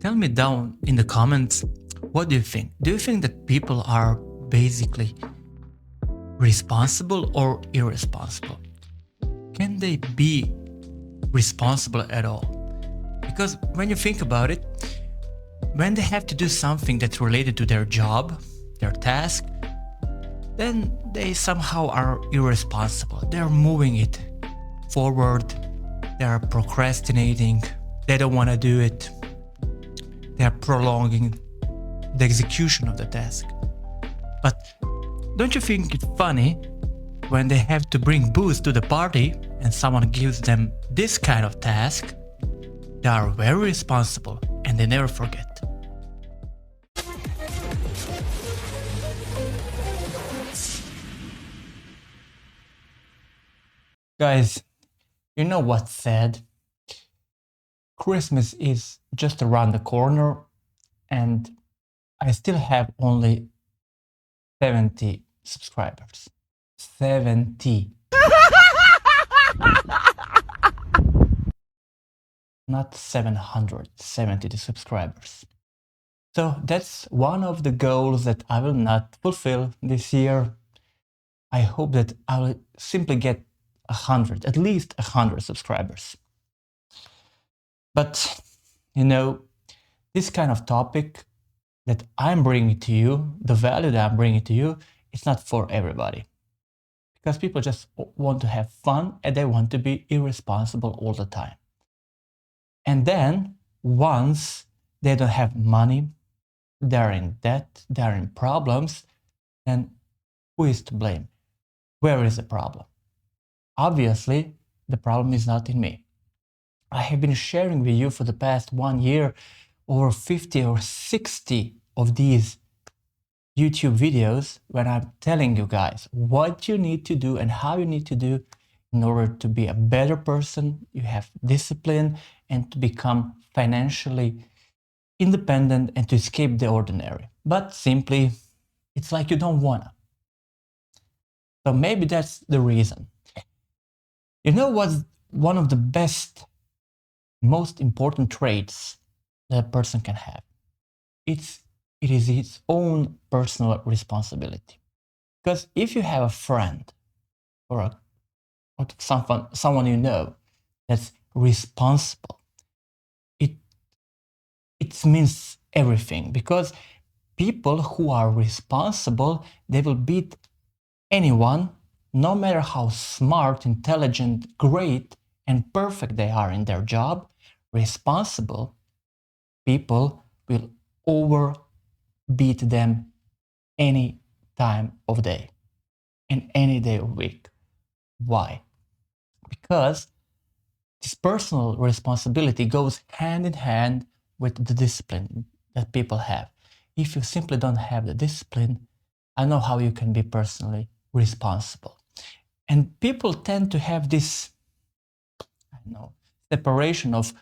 Tell me down in the comments, what do you think? Do you think that people are basically responsible or irresponsible? Can they be responsible at all? Because when you think about it, when they have to do something that's related to their job, their task, then they somehow are irresponsible. They're moving it forward, they're procrastinating, they don't want to do it, they're prolonging the execution of the task. But don't you think it's funny when they have to bring booze to the party and someone gives them this kind of task? They are very responsible and they never forget. Guys, you know what's sad? Christmas is just around the corner and I still have only 70 subscribers. 70. Not 770 subscribers. So that's one of the goals that I will not fulfill this year. I hope that I will simply get 100, at least 100 subscribers. But, you know, this kind of topic that I'm bringing to you, the value that I'm bringing to you, it's not for everybody. Because people just want to have fun and they want to be irresponsible all the time. And then, once they don't have money, they're in debt, they're in problems, then who is to blame? Where is the problem? Obviously, the problem is not in me. I have been sharing with you for the past 1 year over 50 or 60 of these YouTube videos when I'm telling you guys what you need to do and how you need to do in order to be a better person, you have discipline, and to become financially independent and to escape the ordinary. But simply, it's like you don't wanna. So maybe that's the reason. You know what's one of the best, most important traits that a person can have? It is its own personal responsibility. Because if you have a friend or someone you know that's responsible, it means everything. Because people who are responsible, they will beat anyone, no matter how smart, intelligent, great, and perfect they are in their job. Responsible people will overbeat them any time of day and any day of week. Why? Because this personal responsibility goes hand in hand with the discipline that people have. If you simply don't have the discipline, I know how you can be personally responsible. And people tend to have this, separation of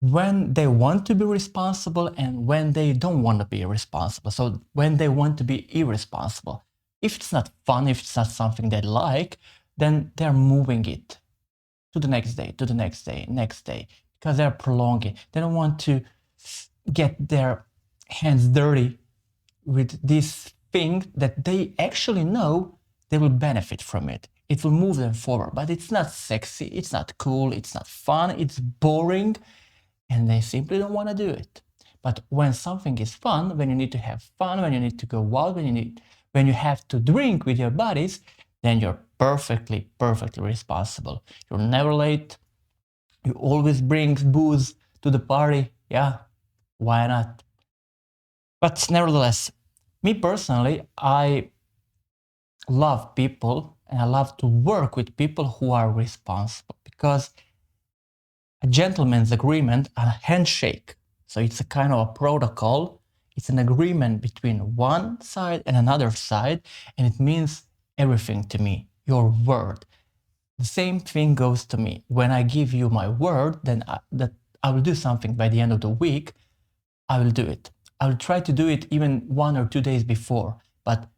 when they want to be responsible and when they don't want to be responsible. So when they want to be irresponsible. If it's not fun, if it's not something they like, then they're moving it to the next day, to the next day, next day, because they're prolonging. They don't want to get their hands dirty with this thing that they actually know they will benefit from it. It will move them forward, but it's not sexy, it's not cool, it's not fun, it's boring, and they simply don't want to do it. But when something is fun, when you need to have fun, when you need to go out, when you have to drink with your buddies, then you're perfectly responsible. You're never late. You always bring booze to the party. Yeah, why not? But nevertheless, me personally, I love people and I love to work with people who are responsible, because a gentleman's agreement, a handshake, so it's a kind of a protocol, it's an agreement between one side and another side, and it means everything to me, your word. The same thing goes to me. When I give you my word, then that I will do something by the end of the week, I will do it. I will try to do it even 1 or 2 days before, but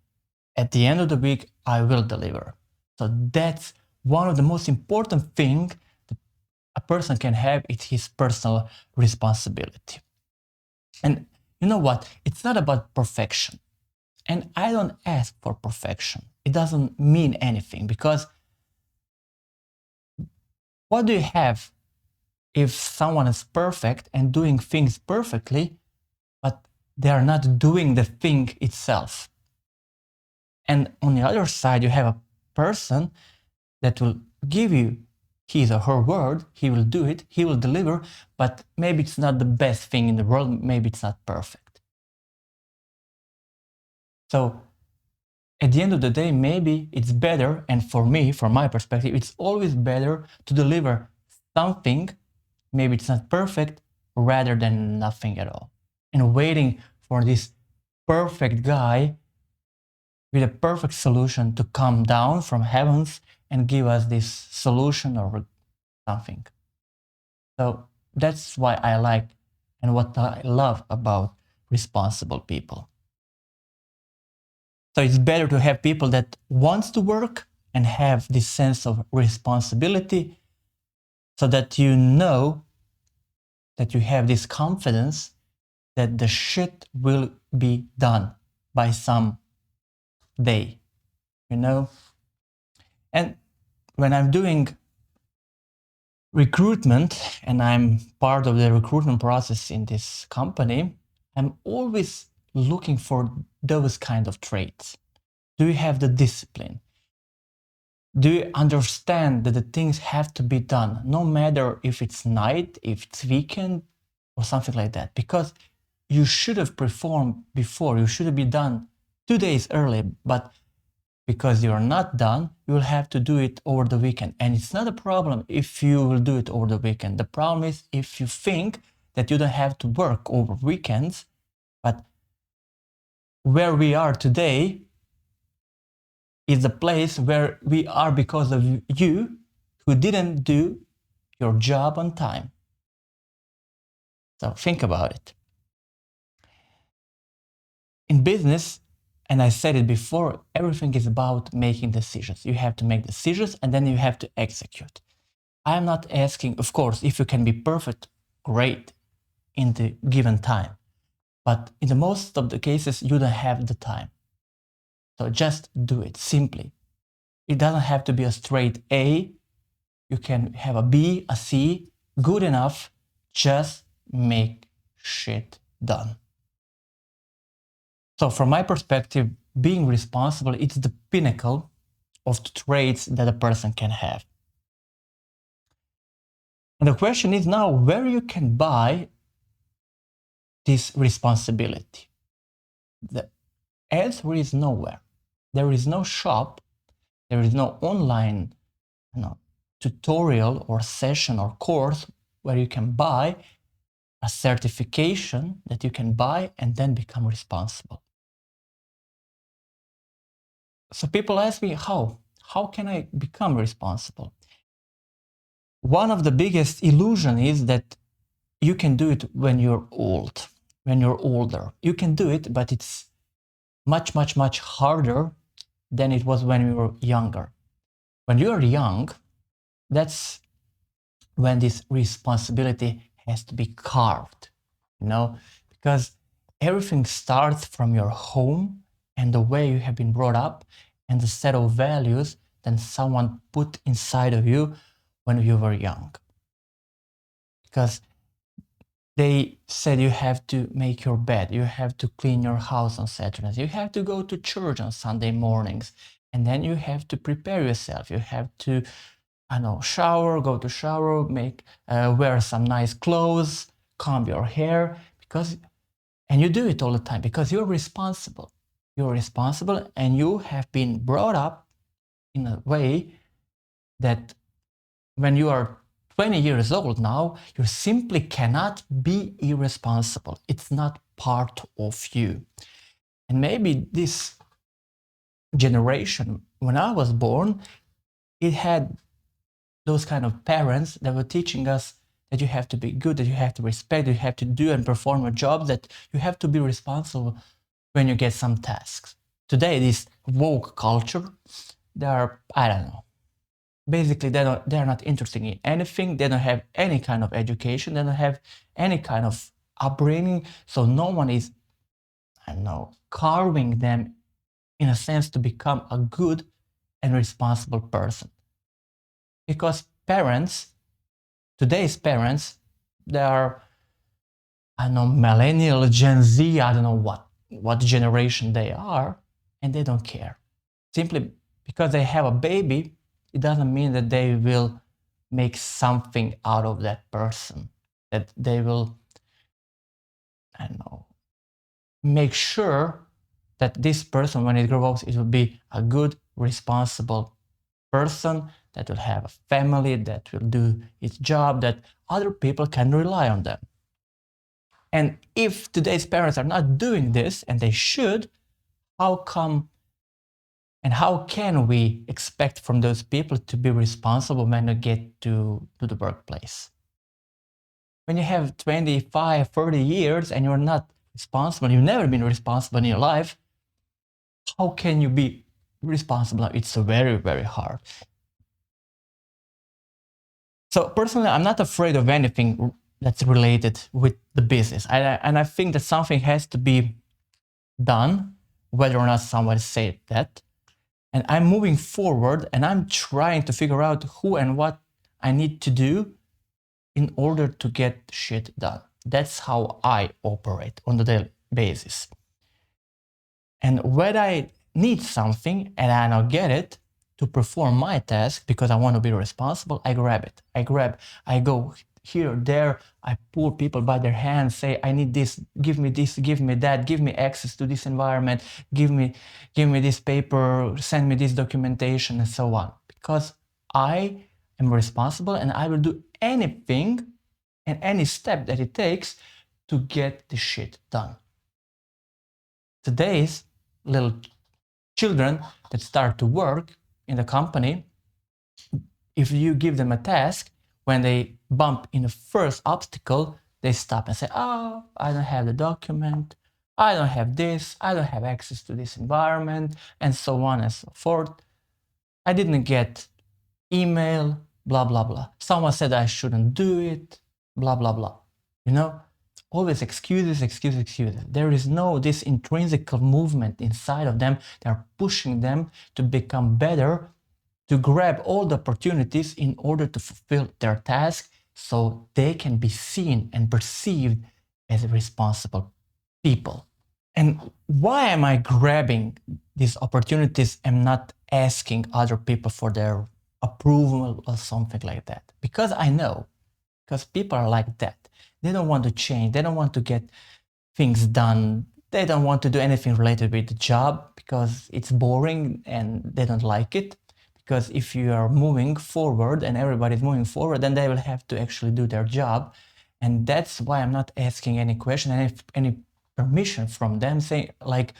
at the end of the week, I will deliver. So that's one of the most important things that a person can have, is his personal responsibility. And you know what? It's not about perfection. And I don't ask for perfection. It doesn't mean anything, because what do you have if someone is perfect and doing things perfectly, but they are not doing the thing itself? And on the other side, you have a person that will give you his or her word, he will do it, he will deliver, but maybe it's not the best thing in the world, maybe it's not perfect. So at the end of the day, maybe it's better, and for me, from my perspective, it's always better to deliver something, maybe it's not perfect, rather than nothing at all. And waiting for this perfect guy with a perfect solution to come down from heavens and give us this solution or something. So that's why I like and what I love about responsible people. So it's better to have people that wants to work and have this sense of responsibility, so that you know that you have this confidence that the shit will be done by some day, you know? And when I'm doing recruitment and I'm part of the recruitment process in this company, I'm always looking for those kind of traits. Do you have the discipline? Do you understand that the things have to be done, no matter if it's night, if it's weekend, or something like that? Because you should have performed before, you should have been done 2 days early, but because you're not done, you will have to do it over the weekend. And it's not a problem if you will do it over the weekend. The problem is if you think that you don't have to work over weekends, but where we are today is the place where we are because of you who didn't do your job on time. So think about it. In business, and I said it before, everything is about making decisions. You have to make decisions and then you have to execute. I'm not asking, of course, if you can be perfect, great, in the given time. But in the most of the cases, you don't have the time. So just do it simply. It doesn't have to be a straight A. You can have a B, a C, good enough. Just make shit done. So from my perspective, being responsible, it's the pinnacle of the traits that a person can have. And the question is now where you can buy this responsibility. The answer is nowhere. There is no shop, there is no online tutorial or session or course where you can buy a certification that you can buy and then become responsible. So people ask me, how can I become responsible? One of the biggest illusion is that you can do it when you're old, when you're older. You can do it, but it's much, much, much harder than it was when you were younger. When you are young, that's when this responsibility has to be carved, because everything starts from your home and the way you have been brought up and the set of values that someone put inside of you when you were young. Because they said you have to make your bed, you have to clean your house on Saturdays, you have to go to church on Sunday mornings, and then you have to prepare yourself. You have to, shower, go to shower, wear some nice clothes, comb your hair, and you do it all the time because you're responsible. You're responsible and you have been brought up in a way that when you are 20 years old now, you simply cannot be irresponsible. It's not part of you. And maybe this generation, when I was born, it had those kind of parents that were teaching us that you have to be good, that you have to respect, that you have to do and perform a job, that you have to be responsible when you get some tasks. Today, this woke culture, they are, I don't know, basically they're not interested in anything. They don't have any kind of education. They don't have any kind of upbringing, so no one is, I don't know, carving them in a sense to become a good and responsible person. Because parents, today's parents, they are, I don't know, millennial, Gen Z, I don't know what generation they are, and they don't care. Simply because they have a baby, it doesn't mean that they will make something out of that person, that they will, I don't know, make sure that this person, when it grows up, it will be a good, responsible person that will have a family, that will do its job, that other people can rely on them. And if today's parents are not doing this, and they should, how come and how can we expect from those people to be responsible when they get to the workplace? When you have 25, 30 years and you're not responsible, you've never been responsible in your life, how can you be responsible? It's very, very hard. So personally, I'm not afraid of anything that's related with the business. And I think that something has to be done, whether or not someone said that. And I'm moving forward and I'm trying to figure out who and what I need to do in order to get shit done. That's how I operate on a daily basis. And when I need something and I don't get it to perform my task because I want to be responsible, I grab it. I go here, there, I pull people by their hands, say, I need this, give me that, give me access to this environment, give me this paper, send me this documentation, and so on. Because I am responsible and I will do anything and any step that it takes to get the shit done. Today's little children that start to work in the company, if you give them a task, when they bump in the first obstacle, they stop and say, oh, I don't have the document, I don't have this, I don't have access to this environment, and so on and so forth. I didn't get email, blah, blah, blah. Someone said I shouldn't do it, blah, blah, blah. You know, always excuses. There is no this intrinsic movement inside of them. They're pushing them to become better, to grab all the opportunities in order to fulfill their task so they can be seen and perceived as responsible people. And why am I grabbing these opportunities and not asking other people for their approval or something like that? Because I know, because people are like that. They don't want to change. They don't want to get things done. They don't want to do anything related with the job because it's boring and they don't like it. Because if you are moving forward and everybody's moving forward, then they will have to actually do their job. And that's why I'm not asking any question, any permission from them, saying like,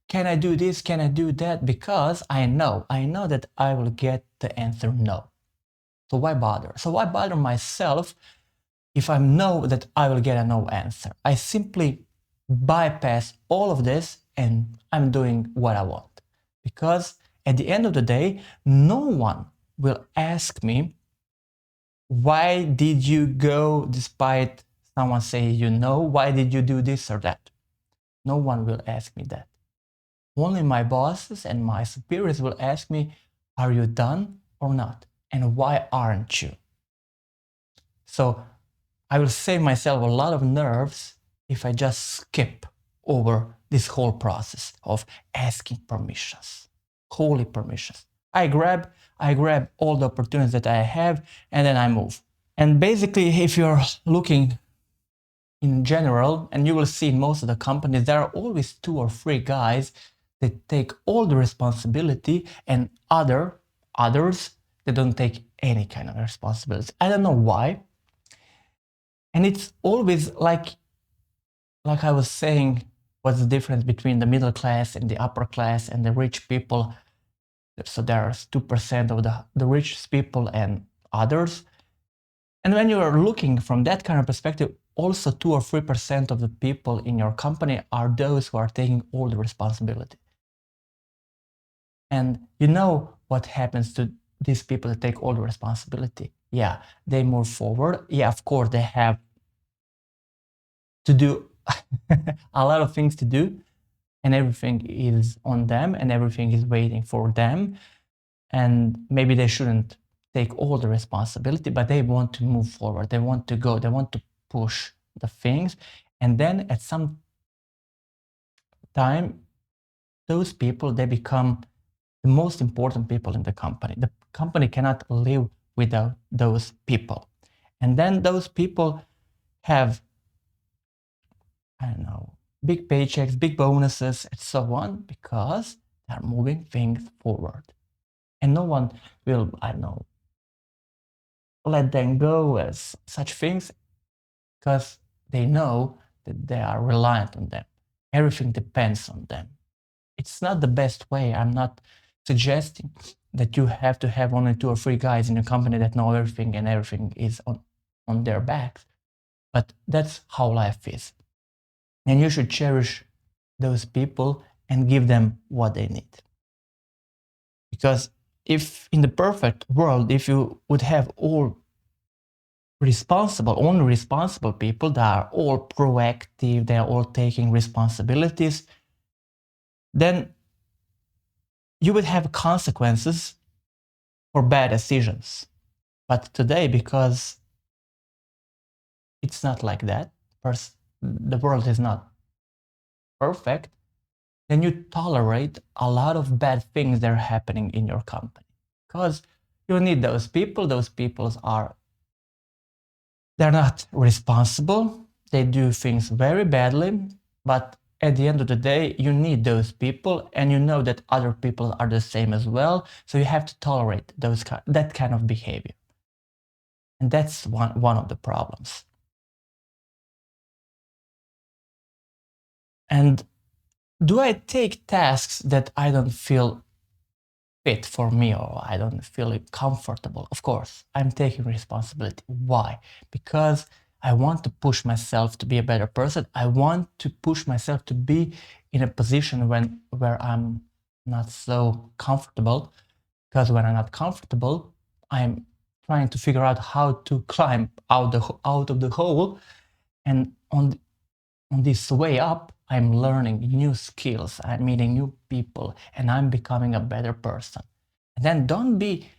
can I do this? Can I do that? Because I know that I will get the answer no. So why bother? So why bother myself if I know that I will get a no answer? I simply bypass all of this and I'm doing what I want. Because at the end of the day, no one will ask me, why did you go despite someone saying you know, why did you do this or that? No one will ask me that. Only my bosses and my superiors will ask me, are you done or not? And why aren't you? So I will save myself a lot of nerves if I just skip over this whole process of asking permissions, holy permissions. I grab all the opportunities that I have and then I move. And basically, if you're looking in general, and you will see in most of the companies, there are always 2 or 3 guys that take all the responsibility and others that don't take any kind of responsibility. I don't know why. And it's always like I was saying, what's the difference between the middle class and the upper class and the rich people? So there's 2% of the richest people and others. And when you are looking from that kind of perspective, also 2 or 3% of the people in your company are those who are taking all the responsibility. And you know what happens to these people that take all the responsibility? Yeah, they move forward. Yeah, of course, they have to do a lot of things to do, and everything is on them and everything is waiting for them. And maybe they shouldn't take all the responsibility, but they want to move forward. They want to go, they want to push the things. And then at some time, those people, they become the most important people in the company. The company cannot live without those people. And then those people have, I don't know, big paychecks, big bonuses, and so on, because they're moving things forward. And no one will, I don't know, let them go as such things, because they know that they are reliant on them. Everything depends on them. It's not the best way. I'm not suggesting that you have to have only 2 or 3 guys in your company that know everything and everything is on their backs. But that's how life is. And you should cherish those people and give them what they need. Because if in the perfect world, if you would have only responsible people that are all proactive, they are all taking responsibilities, then you would have consequences for bad decisions. But today, because it's not like that, the world is not perfect, then you tolerate a lot of bad things that are happening in your company. Because you need those people. Those people they're not responsible. They do things very badly, but at the end of the day, you need those people, and you know that other people are the same as well. So you have to tolerate that kind of behavior. And that's one of the problems. And do I take tasks that I don't feel fit for me, or I don't feel comfortable? Of course, I'm taking responsibility. Why? Because I want to push myself to be a better person. I want to push myself to be in a position where I'm not so comfortable. Because when I'm not comfortable, I'm trying to figure out how to climb out of the hole. And on this way up, I'm learning new skills, I'm meeting new people, and I'm becoming a better person. And then don't be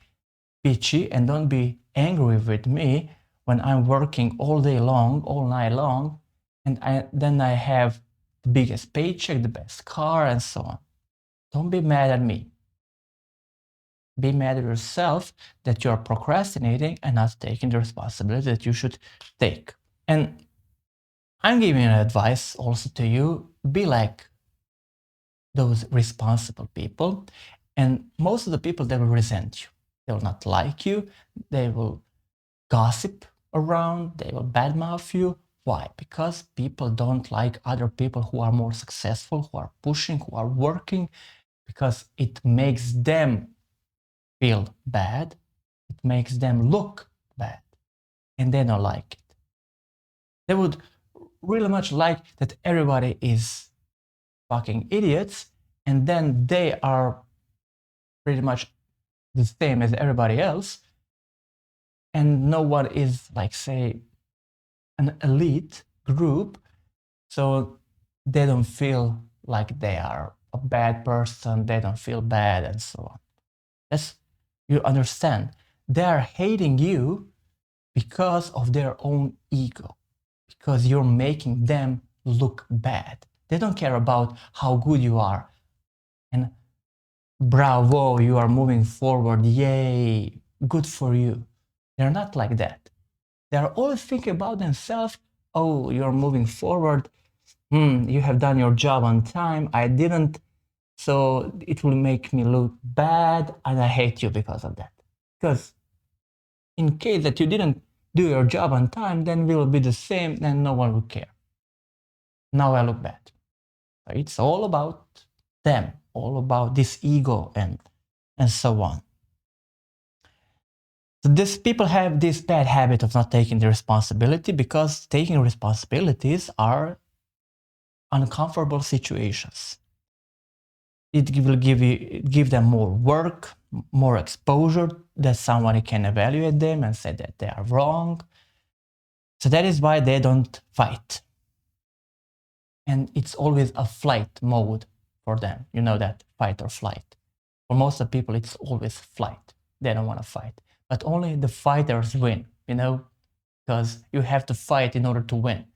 bitchy and don't be angry with me when I'm working all day long, all night long, and then I have the biggest paycheck, the best car, and so on. Don't be mad at me. Be mad at yourself that you're procrastinating and not taking the responsibility that you should take. And I'm giving an advice also to you. Be like those responsible people. And most of the people, they will resent you. They will not like you. They will gossip around. They will badmouth you. Why? Because people don't like other people who are more successful, who are pushing, who are working, because it makes them feel bad. It makes them look bad. And they don't like it. They would really much like that everybody is fucking idiots, and then they are pretty much the same as everybody else, and no one is, like, say, an elite group, so they don't feel like they are a bad person, they don't feel bad, and so on. That's, you understand, they are hating you because of their own ego, because you're making them look bad. They don't care about how good you are and bravo, you are moving forward, yay, good for you. They're not like that. They're always thinking about themselves. Oh, you're moving forward. You have done your job on time. I didn't. So it will make me look bad, and I hate you because of that. Because in case that you didn't do your job on time, then we will be the same, and no one will care. Now I look bad. It's all about them, all about this ego and so on. So these people have this bad habit of not taking the responsibility, because taking responsibilities are uncomfortable situations. It will give them more work, more exposure, that someone can evaluate them and say that they are wrong. So that is why they don't fight. and it's always a flight mode for them. You know that, fight or flight. For most of the people, it's always flight. They don't want to fight. But only the fighters win, you know, because you have to fight in order to win.